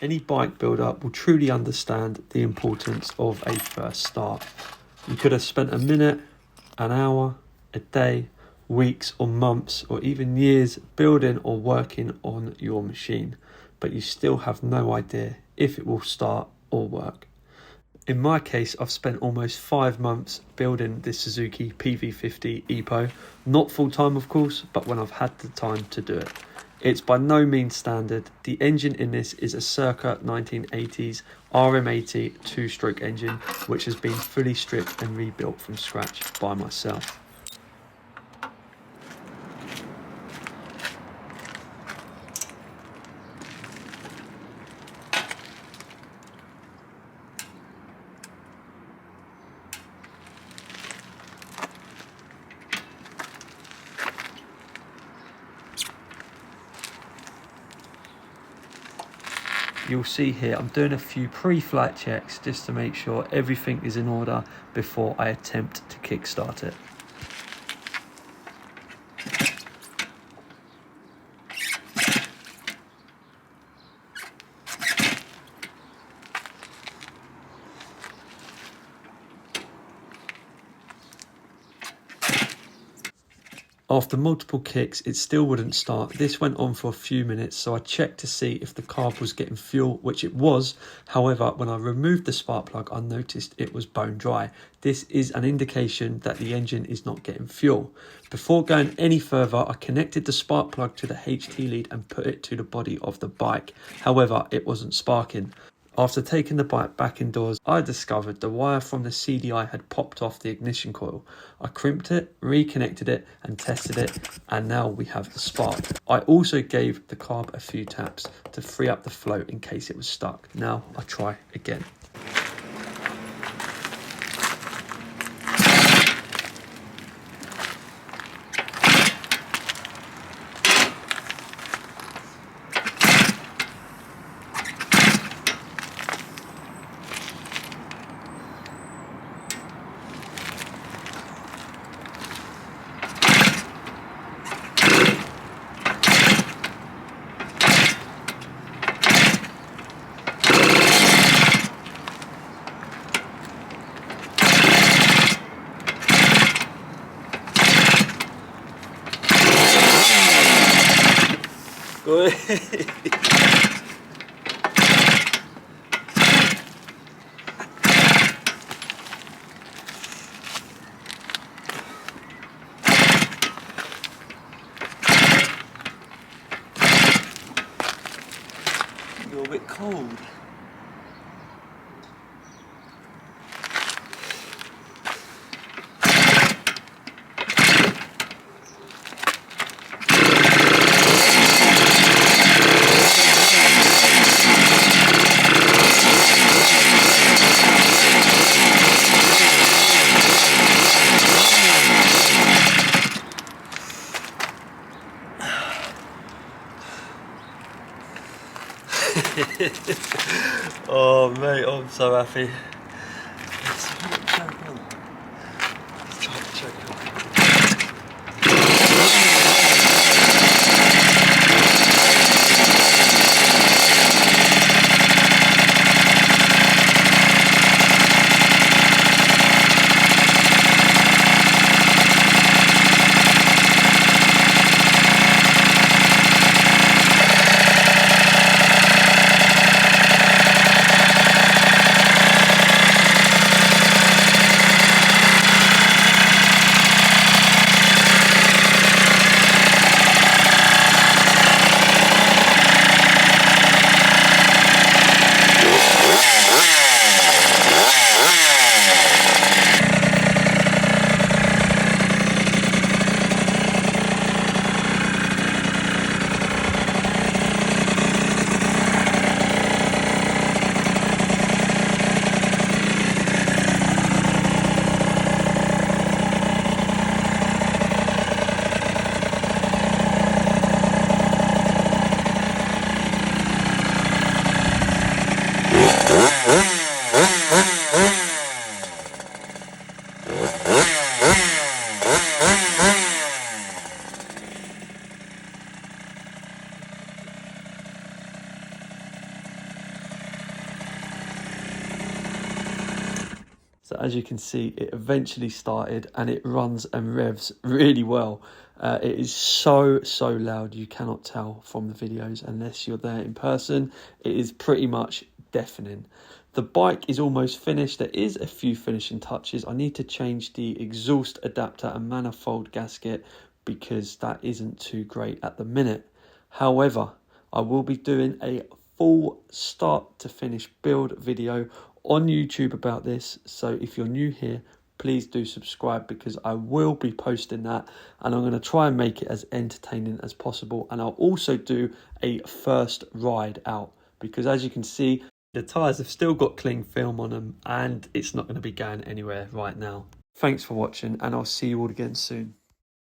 Any bike builder will truly understand the importance of a first start. You could have spent a minute, an hour, a day, weeks or months or even years building or working on your machine, but you still have no idea if it will start or work. In my case, I've spent almost 5 months building this Suzuki PV50 EPO, not full time of course, but when I've had the time to do it. It's by no means standard. The engine in this is a circa 1980s RM80 2-stroke engine, which has been fully stripped and rebuilt from scratch by myself. You'll see here I'm doing a few pre-flight checks just to make sure everything is in order before I attempt to kickstart it. After multiple kicks, it still wouldn't start. This went on for a few minutes, so I checked to see if the carb was getting fuel, which it was. However, when I removed the spark plug, I noticed it was bone dry. This is an indication that the engine is not getting fuel. Before going any further, I connected the spark plug to the HT lead and put it to the body of the bike. However, it wasn't sparking. After taking the bike back indoors, I discovered the wire from the CDI had popped off the ignition coil. I crimped it, reconnected it and tested it, and now we have the spark. I also gave the carb a few taps to free up the flow in case it was stuck. Now I try again. Good. You're a bit cold. Oh mate, I'm so happy. So as you can see, it eventually started and it runs and revs really well. It is so loud, you cannot tell from the videos unless you're there in person. It is pretty much deafening. The bike is almost finished. There is a few finishing touches. I need to change the exhaust adapter and manifold gasket because that isn't too great at the minute. However, I will be doing a full start to finish build video on YouTube about this. So if you're new here, please do subscribe because I will be posting that, and I'm going to try and make it as entertaining as possible. And I'll also do a first ride out because, as you can see, the tyres have still got cling film on them and it's not going to be going anywhere right now. Thanks for watching, and I'll see you all again soon.